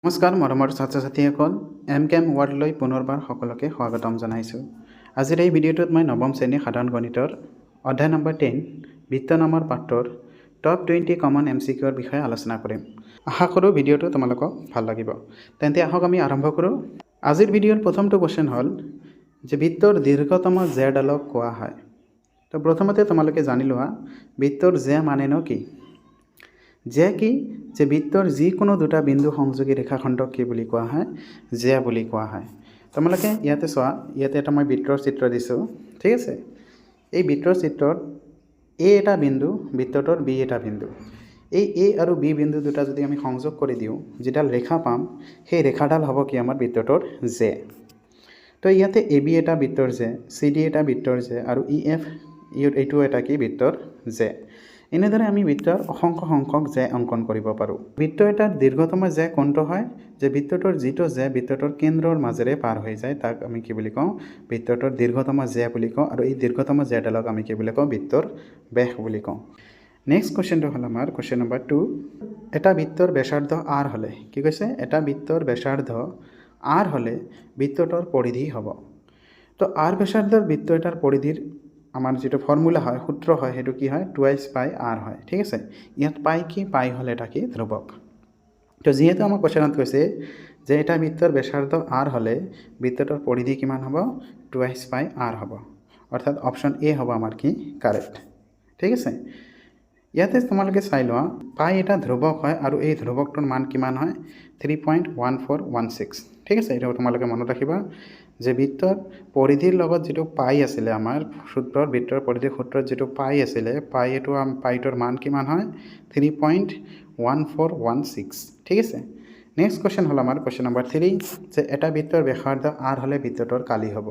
নমস্কাৰ মৰমৰ ছাত্ৰ ছাত্ৰীসকল এম কেম ৱাৰ্ডলৈ পুনৰবাৰ সকলোকে স্বাগতম জনাইছোঁ। আজিৰ এই ভিডিঅ'টোত মই নৱম শ্ৰেণীৰ সাধাৰণ গণিতৰ অধ্যায় নম্বৰ 10 বৃত্ত নামৰ পাঠটোৰ টপ 20 কমন MCQৰ বিষয়ে আলোচনা কৰিম। আশা কৰোঁ ভিডিঅ'টো তোমালোকক ভাল লাগিব। তেন্তে আহক আমি আৰম্ভ কৰোঁ। আজিৰ ভিডিঅ'ৰ প্ৰথমটো কোৱেশ্যন হ'ল যে বৃত্তৰ দীৰ্ঘতম জেডালক কোৱা হয়। তো প্ৰথমতে তোমালোকে জানি লোৱা বৃত্তৰ জে মানেনো কি। জে কি যে বৃত্তৰ যিকোনো দুটা বিন্দু সংযোগী ৰেখাখণ্ডক কি বুলি কোৱা হয়, জে বুলি কোৱা হয়। তোমালোকে ইয়াতে চোৱা, ইয়াতে এটা মই বৃত্তৰ চিত্ৰ দিছোঁ, ঠিক আছে। এই বৃত্তৰ চিত্ৰত এ এটা বিন্দু, বৃত্তটোৰ বি এটা বিন্দু। এই এ আৰু বি বিন্দু দুটা যদি আমি সংযোগ কৰি দিওঁ, যিডাল ৰেখা পাম সেই ৰেখাডাল হ'ব কি আমাৰ বৃত্তটোৰ জে। তো ইয়াতে এ বি এটা বৃত্তৰ জে, চি ডি এটা বৃত্তৰ জে আৰু ই এফ এইটো এটা কি বৃত্তৰ জে। এনেদৰে আমি বৃত্তৰ অসংখ্য সংখ্যক জে অংকন কৰিব পাৰোঁ। বৃত্ত এটাৰ দীৰ্ঘতম জে কোনটো হয়, যে বৃত্তটোৰ যিটো জে বৃত্তটোৰ কেন্দ্ৰৰ মাজেৰে পাৰ হৈ যায় তাক আমি কি বুলি কওঁ, বৃত্তটোৰ দীৰ্ঘতম জে বুলি কওঁ। আৰু এই দীৰ্ঘতম জেডালক আমি কি বুলি কওঁ, বৃত্তৰ ব্যাস বুলি কওঁ। নেক্সট কুৱেশ্যনটো হ'ল আমাৰ কুৱেশ্যন নম্বৰ 2। এটা বৃত্তৰ ব্যাসাৰ্ধ আৰ হ'লে, কি কৈছে, এটা বৃত্তৰ ব্যাসাৰ্ধ আৰ হ'লে বৃত্তটোৰ পৰিধি হ'ব। তো আৰ ব্যাসাৰ্ধৰ বৃত্ত এটাৰ পৰিধিৰ আমাৰ যিটো ফৰ্মুলা হয়, সূত্ৰ হয়, সেইটো কি হয়, 2s পাই আৰ হয়, ঠিক আছে। ইয়াত পাই কি, পাই হ'লে এটা কি ধ্ৰুৱক। তো যিহেতু আমাৰ কোৱেশ্যনত কৈছে যে এটা বৃত্তৰ ব্যাসাৰ্ধ আৰ হ'লে বৃত্তটোৰ পৰিধি কিমান হ'ব, 2s পাই আৰ হ'ব। অৰ্থাৎ অপশ্যন এ হ'ব আমাৰ কি কাৰেক্ট, ঠিক আছে। ইয়াতে তোমালোকে চাই লোৱা, পাই এটা ধ্ৰুৱক হয় আৰু এই ধ্ৰুৱকটোৰ মান কিমান হয়, 3.1416, ঠিক আছে। এইটো তোমালোকে মনত ৰাখিবা যে বৃত্তৰ পৰিধিৰ লগত যিটো পাই আছিলে আমাৰ সূত্ৰৰ, বৃত্তৰ পৰিধিৰ সূত্ৰত যিটো পাই আছিলে, পাইটোৰ মান কিমান হয়, 3.1416, ঠিক আছে। নেক্সট কুৱেশ্যন হ'ল আমাৰ কুৱেশ্যন নম্বৰ 3, যে এটা বৃত্তৰ ব্যাসাৰ্ধ আৰ হ'লে বৃত্তটোৰ কালি হ'ব।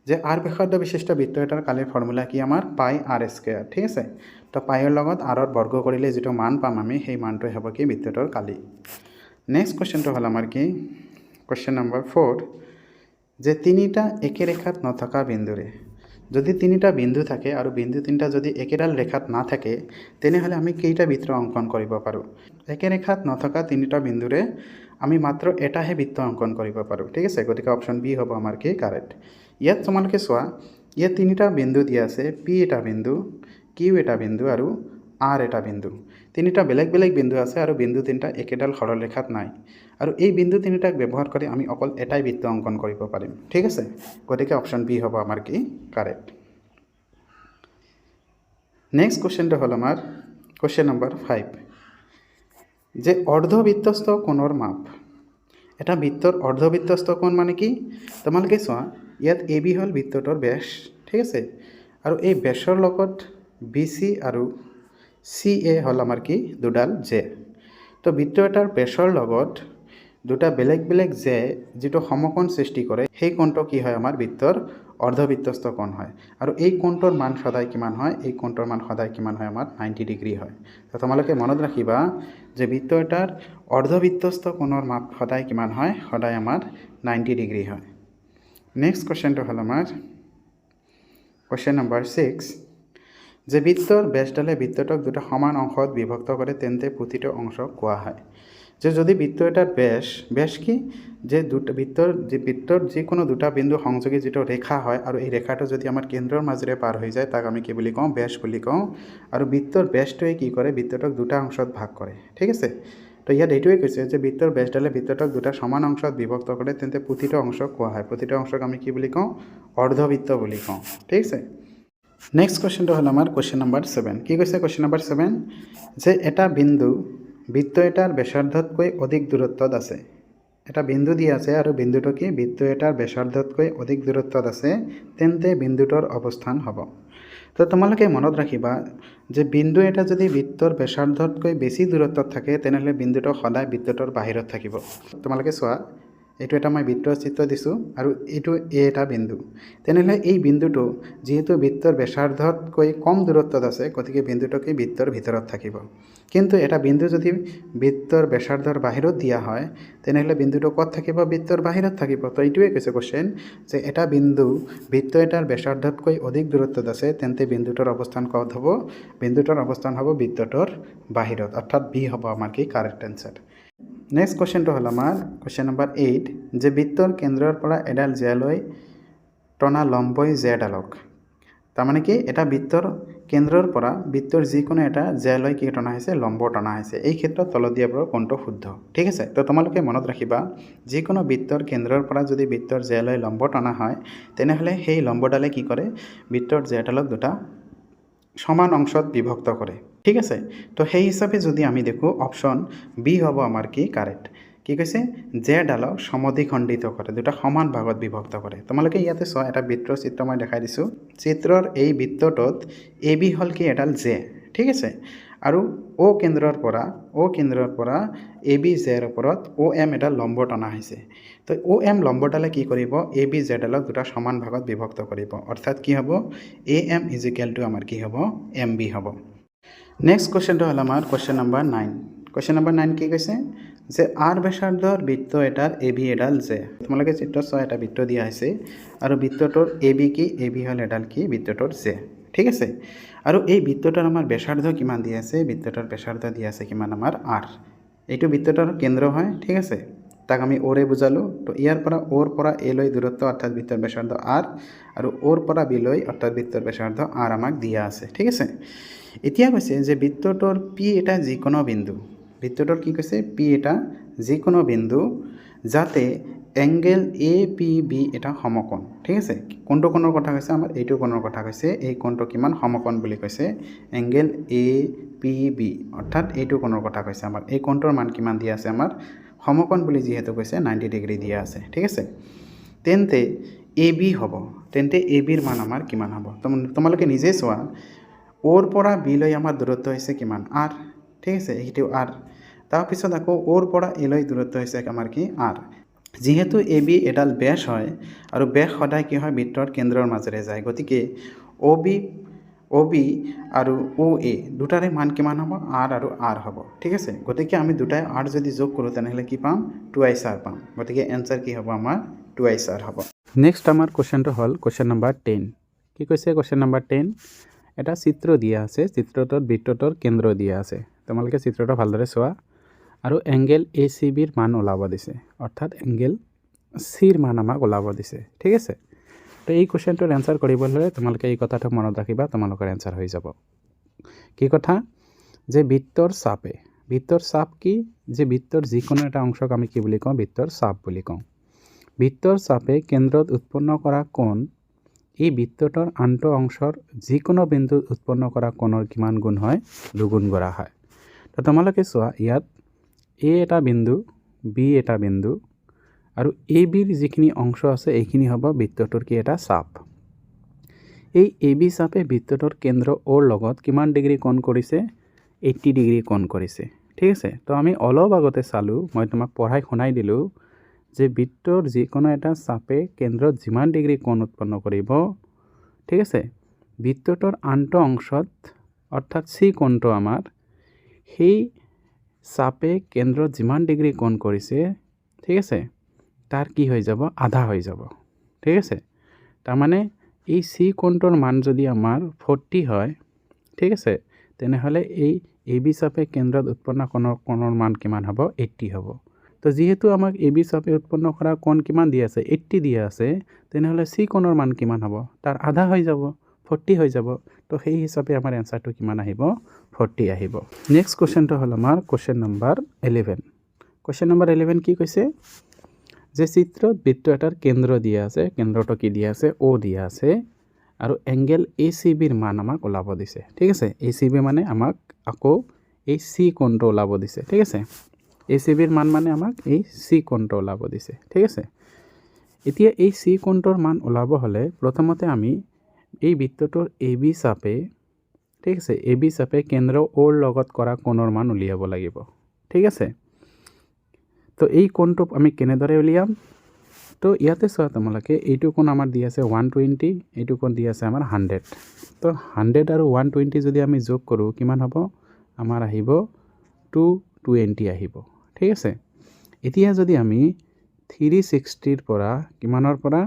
যে আৰ ব্যাসাৰ্ধ বিশিষ্ট বৃত্ত এটাৰ কালিৰ ফৰ্মুলা কি আমাৰ, পাই আৰ স্কোৱাৰ, ঠিক আছে। তো পাইৰ লগত আৰৰ বৰ্গ কৰিলে যিটো মান পাম আমি, সেই মানটোৱে হ'ব কি বৃত্তটোৰ কালি। নেক্সট কুৱেশ্যনটো হ'ল আমাৰ কি কুৱেশ্যন নম্বৰ 4, যে তিনিটা একে ৰেখাত নথকা বিন্দুৰে, যদি তিনিটা বিন্দু থাকে আৰু বিন্দু তিনিটা যদি একেডাল ৰেখাত নাথাকে তেনেহ'লে আমি কেইটা বৃত্ত অংকন কৰিব পাৰোঁ। একে ৰেখাত নথকা তিনিটা বিন্দুৰে আমি মাত্ৰ এটাহে বৃত্ত অংকন কৰিব পাৰোঁ, ঠিক আছে। গতিকে অপশ্যন বি হ'ব আমাৰ কি কাৰেক্ট। ইয়াত তোমালোকে চোৱা, ইয়াত তিনিটা বিন্দু দিয়া আছে, পি এটা বিন্দু, কিউ এটা বিন্দু আৰু আৰ এটা বিন্দু। তিনিটা বেলেগ বেলেগ বিন্দু আছে আৰু বিন্দু তিনিটা একেডাল সৰলৰেখাত নাই। আৰু এই বিন্দু তিনিটাক ব্যৱহাৰ কৰি আমি অকল এটাই বৃত্ত অংকন কৰিব পাৰিম, ঠিক আছে। গতিকে অপশ্যন বি হ'ব আমাৰ কি কাৰেক্ট। নেক্সট কুৱেশ্যনটো হ'ল আমাৰ কুৱেশ্যন নম্বৰ 5, যে অৰ্ধবৃত্তস্থ কোণৰ মাপ। এটা বৃত্তৰ অৰ্ধবৃত্তস্থ কোণ মানে কি, তোমালোকে চোৱা, ইয়াত এ বি হ'ল বৃত্তটোৰ ব্যাস, ঠিক আছে। আৰু এই ব্যাসৰ লগত বি চি আৰু চি এ হ'ল আমাৰ কি দুডাল জে। তো বৃত্ত এটাৰ ব্যাসৰ লগত দুটা বেলেগ বেলেগ জে যিটো সমকোণ সৃষ্টি কৰে, সেই কোণটো কি হয়, আমাৰ বৃত্তৰ অৰ্ধবৃত্তস্থ কোণ হয়। আৰু এই কোণটোৰ মান সদায় কিমান হয়, এই কোণটোৰ মান সদায় কিমান হয়, আমাৰ 90 ডিগ্ৰী হয়। তো তোমালোকে মনত ৰাখিবা যে বৃত্ত এটাৰ অৰ্ধবৃত্তস্থ কোণৰ মাপ সদায় কিমান হয়, সদায় আমাৰ 90 ডিগ্ৰী হয়। নেক্সট কুৱেশ্যনটো হ'ল আমাৰ কুৱেশ্যন নম্বৰ 6, যে বৃত্তৰ ব্যাসডালে বৃত্তটোক দুটা সমান অংশত বিভক্ত কৰে তেন্তে প্ৰতিটো অংশক কোৱা হয়। যে যদি বৃত্ত এটাৰ ব্যাস কি, যে বৃত্তৰ যিকোনো দুটা বিন্দু সংযোগী যিটো ৰেখা হয় আৰু এই ৰেখাটো যদি আমাৰ কেন্দ্ৰৰ মাজেৰে পাৰ হৈ যায় তাক আমি কি বুলি কওঁ, ব্যাস বুলি কওঁ। আৰু বৃত্তৰ ব্যাসটোৱে কি কৰে, বৃত্তটোক দুটা অংশত ভাগ কৰে, ঠিক আছে। তো ইয়াত এইটোৱে কৈছে যে বৃত্তৰ ব্যাসডালে বৃত্তটোক দুটা সমান অংশত বিভক্ত কৰে তেন্তে প্ৰতিটো অংশক কোৱা হয়। প্ৰতিটো অংশক আমি কি বুলি কওঁ, অৰ্ধবৃত্ত বুলি কওঁ, ঠিক আছে। নেক্সট কুৱেশ্যনটো হ'ল আমাৰ কুৱেশ্যন নম্বৰ 7। কি কৈছে কুৱেশ্যন নম্বৰ 7, যে এটা বিন্দু বৃত্ত এটাৰ ব্যাসাৰ্ধতকৈ অধিক দূৰত্বত আছে। এটা বিন্দু দিয়া আছে আৰু বিন্দুটো কি বৃত্ত এটাৰ ব্যাসাৰ্ধতকৈ অধিক দূৰত্বত আছে, তেন্তে বিন্দুটোৰ অৱস্থান হ'ব। তো তোমালোকে মনত ৰাখিবা যে বিন্দু এটা যদি বৃত্তৰ ব্যাসাৰ্ধতকৈ বেছি দূৰত্বত থাকে তেনেহ'লে বিন্দুটো সদায় বৃত্তটোৰ বাহিৰত থাকিব। তোমালোকে চোৱা, এইটো এটা মই বৃত্তৰ চিত্ৰ দিছোঁ আৰু এইটো এ এটা বিন্দু। তেনেহ'লে এই বিন্দুটো যিহেতু বৃত্তৰ ব্যাসাৰ্ধতকৈ কম দূৰত্বত আছে, গতিকে বিন্দুটো কি বৃত্তৰ ভিতৰত থাকিব। কিন্তু এটা বিন্দু যদি বৃত্তৰ ব্যাসাৰ্ধৰ বাহিৰত দিয়া হয় তেনেহ'লে বিন্দুটো ক'ত থাকিব, বৃত্তৰ বাহিৰত থাকিব। তো এইটোৱে কৈছে কুৱেশ্যন, যে এটা বিন্দু বৃত্ত এটাৰ ব্যাসাৰ্ধতকৈ অধিক দূৰত্বত আছে তেন্তে বিন্দুটোৰ অৱস্থান ক'ত হ'ব, বিন্দুটোৰ অৱস্থান হ'ব বৃত্তটোৰ বাহিৰত। অৰ্থাৎ বি হ'ব আমাৰ কি কাৰেক্ট এনচাৰ। নেক্সট কুৱেশ্যনটো হ'ল আমাৰ কুৱেশ্যন নম্বৰ 8 যে বৃত্তৰ কেন্দ্ৰৰ পৰা এডাল জেলৈ টনা লম্বই জেডালক তাৰমানে কি এটা বৃত্তৰ কেন্দ্ৰৰ পৰা বৃত্তৰ যিকোনো এটা জেলৈ কি টনা হৈছে লম্ব টনা হৈছে এই ক্ষেত্ৰত তলত দিয়াবোৰৰ কোনটো শুদ্ধ ঠিক আছে তো তোমালোকে মনত ৰাখিবা যিকোনো বৃত্তৰ কেন্দ্ৰৰ পৰা যদি বৃত্তৰ জেলৈ লম্ব টনা হয় তেনেহ'লে সেই লম্বডালে কি কৰে বৃত্তৰ জেডালক দুটা সমান অংশত বিভক্ত কৰে ঠিক আছে তো সেই হিচাপে যদি আমি দেখো অপশন বি হ'ব আমাৰ কি কাৰেক্ট কি কৈছে জেডালক সমদ্বিখণ্ডিত কৰে দুটা সমান ভাগত বিভক্ত কৰে তোমালোকে ইয়াতে চোৱা এটা বৃত্তৰ চিত্ৰ মই দেখাই দিছোঁ চিত্ৰৰ এই বৃত্তটোত এ বি হ'ল কি এডাল জে ঠিক আছে আৰু অ কেন্দ্ৰৰ পৰা এ বি জেৰ ওপৰত অ এম এডাল লম্ব টনা হৈছে তো অ এম লম্বডালে কি কৰিব এ বি জেডালক দুটা সমান ভাগত বিভক্ত কৰিব অৰ্থাৎ কি হ'ব এ এম ইজিকেল টু আমাৰ কি হ'ব এম বি হ'ব নেক্সট কুৱেশ্যনটো হ'ল আমাৰ কুৱেশ্যন নম্বৰ 9 কুৱেশ্যন নম্বৰ 9 কি কৈছে যে আৰ ব্যাসাৰ্ধৰ বৃত্ত এটাৰ এ বি এডাল জে তোমালোকে চিত্ৰত চোৱা এটা বৃত্ত দিয়া হৈছে আৰু বৃত্তটোৰ এ বি কি এ বি হ'ল এডাল কি বৃত্তটোৰ জে ঠিক আছে আৰু এই বৃত্তটোৰ আমাৰ ব্যাসাৰ্ধ কিমান দিয়া আছে বৃত্তটোৰ ব্যাসাৰ্ধ দিয়া আছে কিমান আমাৰ আৰ এইটো বৃত্তটোৰ কেন্দ্ৰ হয় ঠিক আছে তাক আমি ওৰে বুজালোঁ তো ইয়াৰ পৰা ওৰ পৰা এ লৈ দূৰত্ব অৰ্থাৎ বৃত্তৰ ব্যাসাৰ্ধ আৰ আৰু ওৰ পৰা বি লৈ অৰ্থাৎ বৃত্তৰ ব্যাসাৰ্ধ আৰ আমাক দিয়া আছে ঠিক আছে এতিয়া কৈছে যে বৃত্তটোৰ পি এটা যিকোনো বিন্দু বৃত্তটোৰ কি কৈছে পি এটা যিকোনো বিন্দু যাতে এংগেল এ পি বি এটা সমকোণ ঠিক আছে কোনটো কোণৰ কথা কৈছে আমাৰ এইটো কোণৰ কথা কৈছে এই কোণটো কিমান সমকোণ বুলি কৈছে এংগেল এ পি বি অৰ্থাৎ এইটো কোণৰ কথা কৈছে আমাৰ এই কোণটোৰ মান কিমান দিয়া আছে আমাৰ সমকোণ বুলি যিহেতু কৈছে 90 ডিগ্ৰী দিয়া আছে ঠিক আছে তেন্তে এ বি হ'ব তেন্তে এ বিৰ মান আমাৰ কিমান হ'ব তোমালোকে নিজে চোৱা ওৰ পৰা বি লৈ আমাৰ দূৰত্ব হৈছে কিমান আৰ ঠিক আছে এইটো আৰ তাৰপিছত আকৌ ওৰ পৰা এ লৈ দূৰত্ব হৈছে আমাৰ কি আৰ যেহেতু এ বি এডাল ব্যাস হয় আৰু ব্যাস সদায় কি হয় বৃত্তৰ কেন্দ্ৰৰ মাজেৰে যায় গতিকে অ বি আৰু অ এ দুটাৰে মান কিমান হ'ব আৰ আৰু আৰ হ'ব ঠিক আছে গতিকে আমি দুটাই আৰ যদি যোগ কৰোঁ তেনেহ'লে কি পাম 2s আৰ পাম গতিকে এনসাৰ কি হ'ব আমাৰ 2s আৰ হ'ব নেক্সট আমাৰ কুৱেশ্যনটো হ'ল কুৱেশ্যন নম্বৰ 10 কি কৈছে কুৱেশ্যন নম্বৰ 10 এটা চিত্ৰ দিয়া আছে চিত্ৰটোত বৃত্তটোৰ কেন্দ্ৰ দিয়া আছে তোমালোকে চিত্ৰটো ভালদৰে চোৱা আৰু এংগেল এ চি বিৰ মান ওলাব দিছে অৰ্থাৎ এংগেল চিৰ মান আমাক ওলাব দিছে ঠিক আছে তো এই কুৱেশ্যনটোৰ এনসাৰ কৰিবলৈ হ'লে তোমালোকে এই কথাটো মনত ৰাখিবা তোমালোকৰ এনসাৰ হৈ যাব কি কথা যে বৃত্তৰ চাপ কি যে বৃত্তৰ যিকোনো এটা অংশক আমি কি বুলি কওঁ বৃত্তৰ চাপ বুলি কওঁ বৃত্তৰ চাপে কেন্দ্ৰত উৎপন্ন কৰা কোণ এই বৃত্তটোৰ আন্ত অংশৰ যিকোনো বিন্দুত উৎপন্ন কৰা কোণৰ কিমান গুণ হয় দুগুণ কৰা হয় তো তোমালোকে চোৱা ইয়াত এ এটা বিন্দু বি এটা বিন্দু আৰু এ বিৰ যিখিনি অংশ আছে এইখিনি হ'ব বৃত্তটোৰ কি এটা চাপ এই এ বি চাপে বৃত্তটোৰ কেন্দ্ৰ ওৰ লগত কিমান ডিগ্ৰী কোণ কৰিছে 80 ডিগ্ৰী কোণ কৰিছে ঠিক আছে তো আমি অলপ আগতে চালোঁ মই তোমাক পঢ়াই শুনাই দিলোঁ যে বৃত্তৰ যিকোনো এটা চাপে কেন্দ্ৰত যিমান ডিগ্ৰী কোণ উৎপন্ন কৰিব ঠিক আছে বৃত্তটোৰ আন্ত অংশত অৰ্থাৎ চি কোণটো আমাৰ সেই চাপে কেন্দ্ৰত যিমান ডিগ্ৰী কোণ কৰিছে ঠিক আছে তাৰ কি হৈ যাব আধা হৈ যাব ঠিক আছে তাৰমানে এই চি কোণটোৰ মান যদি আমাৰ 40 হয় ঠিক আছে তেনেহ'লে এই এ বি চাপে কেন্দ্ৰত উৎপন্ন কোণৰ মান কিমান হ'ব 80 হ'ব তো যেহেতু আমাক এ বি চাপে উৎপন্ন কৰা কোণ কিমান দিয়া আছে 80 দিয়া আছে তেনেহ'লে চি কোণৰ মান কিমান হ'ব তাৰ আধা হৈ যাব 40 হৈ যাব তো সেই হিচাপে আমাৰ এনসাৰটো কিমান আহিব 40 আহিব নেক্সট কুৱেশ্যনটো হ'ল আমাৰ কুৱেশ্যন নম্বৰ 11 কুৱেশ্যন নম্বৰ 11 কি কৈছে যে চিত্ৰত বৃত্ত এটাৰ কেন্দ্ৰ দিয়া আছে কেন্দ্ৰটো কি দিয়া আছে ও দিয়া আছে আৰু এংগেল এ চি বিৰ মান আমাক ওলাব দিছে ঠিক আছে এ চি বি মানে আমাক আকৌ এই চি কোণটো ওলাব দিছে ঠিক আছে এ চি বিৰ মান মানে আমাক এই চি কোণটো ওলাব দিছে ঠিক আছে এতিয়া এই চি কোণটোৰ মান ওলাব হ'লে প্ৰথমতে আমি এই বৃত্তটোৰ এ বি চাপে ঠিক আছে এ বি চাপে কেন্দ্ৰ ওৰ লগত কৰা কোণৰ মান উলিয়াব লাগিব ঠিক আছে তো এই কোণটো আমি কেনেদৰে উলিয়াম তো ইয়াতে চোৱা তোমালোকে এইটো কোণ আমাৰ দিয়া আছে 120 এইটো কোণ দিয়া আছে আমাৰ 100 তো 100 আৰু 120 যদি আমি যোগ কৰোঁ কিমান হ'ব আমাৰ আহিব 220 আহিব ঠিক আছে এতিয়া যদি আমি 360 ৰ পৰা কিমানৰ পৰা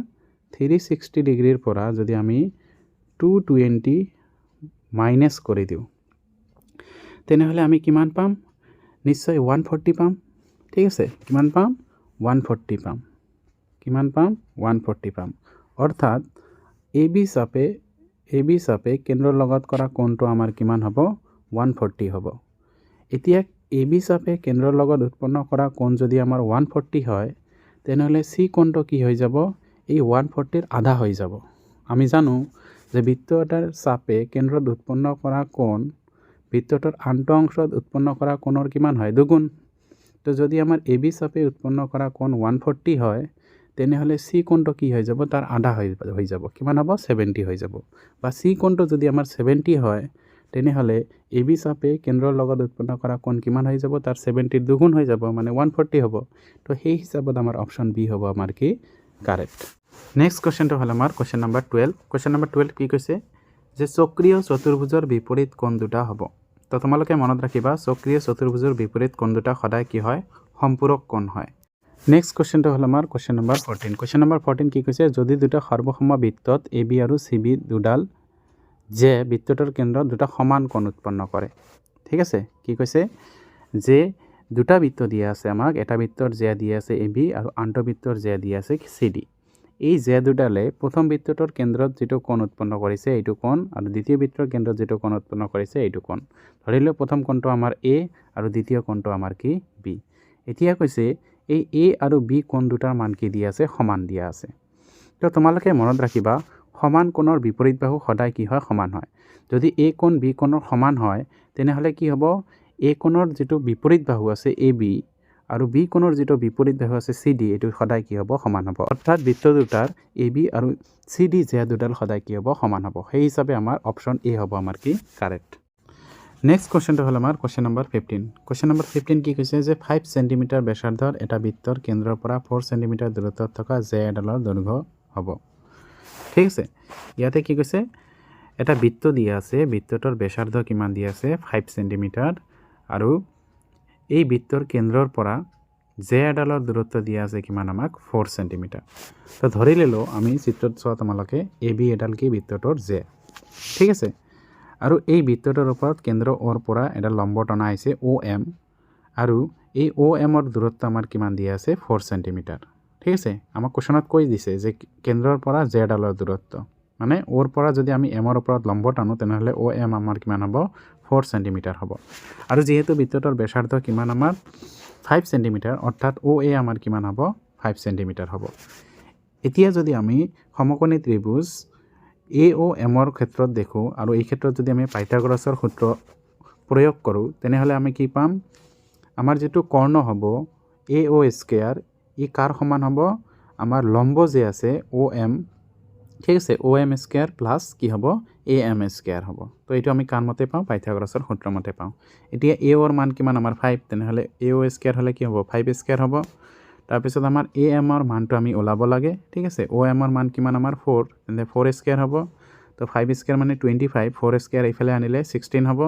360 ডিগ্ৰীৰ পৰা যদি আমি 220 মাইনাছ কৰি দিওঁ তেনেহ'লে আমি কিমান পাম নিশ্চয় 140 পাম ঠিক আছে কিমান পাম 140 পাম কিমান পাম 140 পাম অৰ্থাৎ এ বি চাপে কেন্দ্ৰৰ লগত কৰা কোণটো আমাৰ কিমান হ'ব 140 হ'ব এতিয়া এ বি চাপে কেন্দ্ৰৰ লগত উৎপন্ন কৰা কোণ যদি আমাৰ 140 হয় তেনেহ'লে চি কোণটো কি হৈ যাব এই 140ৰ আধা হৈ যাব আমি জানো যে বৃত্ত এটাৰ চাপে কেন্দ্ৰত উৎপন্ন কৰা কোণ বৃত্তটোৰ আন্ত অংশত উৎপন্ন কৰা কোণৰ কিমান হয় দুগুণ তো যদি আমাৰ এ বি চাপে উৎপন্ন কৰা কোণ 140 হয় তেনেহ'লে চি কোণটো কি হৈ যাব তাৰ আধা হৈ যাব কিমান হ'ব 70 হৈ যাব বা চি কোণটো যদি আমাৰ 70 হয় তেনেহ'লে এ বি চাপে কেন্দ্ৰৰ লগত উৎপন্ন কৰা কোণ কিমান হৈ যাব তাৰ 70ৰ দুগুণ হৈ যাব মানে 140 হ'ব তো সেই হিচাপত আমাৰ অপশ্যন বি হ'ব আমাৰ কি কাৰেক্ট নেক্সট কুৱেশ্যনটো হ'ল আমাৰ কুৱেশ্যন নম্বৰ 12 কি কৈছে যে চক্ৰীয় চতুৰ্ভুজৰ বিপৰীত কোণ দুটা হ'ব তো তোমালোকে মনত ৰাখিবা চক্ৰীয় চতুৰ্ভুজৰ বিপৰীত কোণ দুটা সদায় কি হয় সম্পূৰক কোণ হয় নেক্সট কুৱেশ্যনটো হ'ল আমাৰ কুৱেশ্যন নম্বৰ 14 কি কৈছে যদি দুটা সৰ্বসম বৃত্তত এ বি আৰু চি বি দুডাল যে বৃত্তটোৰ কেন্দ্ৰত দুটা সমান কোণ উৎপন্ন কৰে ঠিক আছে কি কৈছে যে দুটা বৃত্ত দিয়া আছে আমাক এটা বৃত্তৰ যে দিয়া আছে এ বি আৰু আনটো বৃত্তৰ যে দিয়া আছে চি ডি এই যে দুডালে প্ৰথম বৃত্তটোৰ কেন্দ্ৰত যেটো কোণ উৎপন্ন কৰিছে এইটো কোণ আৰু দ্বিতীয় বৃত্তৰ কেন্দ্ৰত যেটো কোণ উৎপন্ন কৰিছে এইটো কোণ ধৰিলে প্ৰথম কোণটো আমাৰ এ আৰু দ্বিতীয় কোণটো আমাৰ কি বি এতিয়া কৈছে এই এ আৰু বি কোণ দুটাৰ মান কি দিয়া আছে সমান দিয়া আছে তো তোমালোকে মনত ৰাখিবা সমান কোণৰ বিপৰীত বাহু সদায় কি হয় সমান হয় যদি এ কোণ বি কোণৰ সমান হয় তেনেহ'লে কি হ'ব এ কোণৰ যেটো বিপৰীত বাহু আছে এ বি আৰু বি কোণৰ যেটো বিপৰীত বাহু আছে চি ডি এটো সদায় কি হ'ব সমান হ'ব অৰ্থাৎ বৃত্ত দুটাৰ এ বি আৰু চি ডি যে দুডাল সদায় কি হ'ব সমান হ'ব সেই হিচাপে আমাৰ অপশ্যন এ হ'ব আমাৰ কি কাৰেক্ট নেক্সট কুৱেশ্যনটো হ'ল আমাৰ কুৱেশ্যন নম্বৰ 15 কি কৈছে যে 5 সেন্টিমিটাৰ ব্যাসাৰ্ধৰ এটা বৃত্তৰ কেন্দ্ৰৰ পৰা 4 সেন্টিমিটাৰ দূৰত্বত থকা যে এডালৰ দৈৰ্ঘ্য হ'ব ঠিক আছে ইয়াতে কি কৈছে এটা বৃত্ত দিয়া আছে বৃত্তটোৰ ব্যাসাৰ্ধ কিমান দিয়া আছে 5 সেন্টিমিটাৰ আৰু এই বৃত্তৰ কেন্দ্ৰৰ পৰা যে এডালৰ দূৰত্ব দিয়া আছে কিমান আমাক 4 সেন্টিমিটাৰ তো ধৰি ললো আমি চিত্ৰত চোৱা তোমালোকে এ বি এডাল কি বৃত্তটোৰ যে ঠিক আছে আৰু এই বৃত্তটোৰ ওপৰত কেন্দ্ৰ ওৰ পৰা এটা লম্ব টনা আছে ও এম আৰু এই ও এমৰ দূৰত্ব আমাৰ কিমান দিয়া আছে 4 সেন্টিমিটাৰ ঠিক আছে আমাক কোৱেশ্যনত কৈ দিছে যে কেন্দ্ৰৰ পৰা যে এডালৰ দূৰত্ব মানে ওৰ পৰা যদি আমি এমৰ ওপৰত লম্ব টানো তেনেহ'লে ও এম আমাৰ কিমান হ'ব 4 সেন্টিমিটাৰ হ'ব আৰু যেহেতু বৃত্তটোৰ ব্যাসাৰ্ধ কিমান আমাৰ 5 সেন্টিমিটাৰ অৰ্থাৎ ও এ আমাৰ কিমান হ'ব 5 সেন্টিমিটাৰ হ'ব এতিয়া যদি আমি সমকোণী ত্ৰিভুজ এ ও এমৰ ক্ষেত্ৰত দেখো আৰু এই ক্ষেত্ৰত যদি আমি পাইথাগোৰাছৰ সূত্ৰ প্ৰয়োগ কৰোঁ তেনেহ'লে আমি কি পাম আমাৰ যেটো কৰ্ণ হ'ব এ ও স্কয়াৰ ই কাৰ সমান হ'ব আমাৰ লম্ব যে আছে ও এম ঠিক আছে ও এম স্কয়াৰ প্লাস কি হ'ব এ এম স্কয়াৰ হ'ব তো এইটো আমি কাৰ মতে পাওঁ পাইথাগোৰাছৰ সূত্ৰ মতে পাওঁ এতিয়া এ ওৰ মান কিমান আমাৰ 5 তেনেহ'লে এ ও স্কয়াৰ হ'লে কি হ'ব 5 স্কয়াৰ হ'ব তাৰপিছত আমাৰ এ এমৰ মানটো আমি ওলাব লাগে ঠিক আছে ও এমৰ মান কিমান আমাৰ 4 তেনে 4 স্কয়াৰ হ'ব তো 5 স্কয়াৰ মানে 25 4 স্কয়াৰ ইফালে আনিলে 16 হ'ব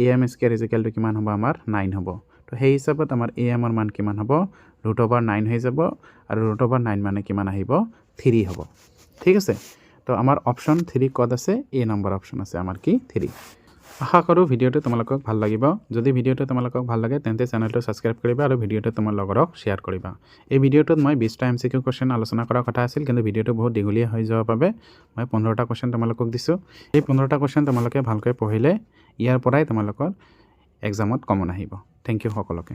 A M square equal to কিমান হ'ব আমাৰ 9 হ'ব তো সেই হিচাপত আমাৰ এ এমৰ মান কিমান হ'ব √9 হৈ যাব আৰু √9 মানে কিমান আহিব 3 হ'ব ঠিক আছে তো আমাৰ অপশ্যন 3 কত আছে এ নম্বৰ অপশ্যন আছে আমাৰ কি 3 আশা কৰোঁ ভিডিঅ'টো তোমালোকক ভাল লাগিব যদি ভিডিঅ'টো তোমালোকক ভাল লাগে তেন্তে চেনেলটো সাবস্ক্ৰাইব কৰিবা আৰু ভিডিঅ'টো তোমাৰ লগৰক শ্বেয়াৰ কৰিবা এই ভিডিঅ'টোত মই 20টা এমচিকিউ কোৱেশ্চন আলোচনা কৰাৰ কথা আছিল কিন্তু ভিডিঅ'টো বহুত দীঘলীয়া হৈ যোৱাৰ বাবে মই 15টা কোৱেশ্চন তোমালোকক দিছো এই 15টা কোৱেশ্চন তোমালোকে ভালকৈ পঢ়িলে ইয়াৰ পৰাই তোমালোকৰ এক্সামত কমন আহিব থ্যাংক ইউ সকলোকে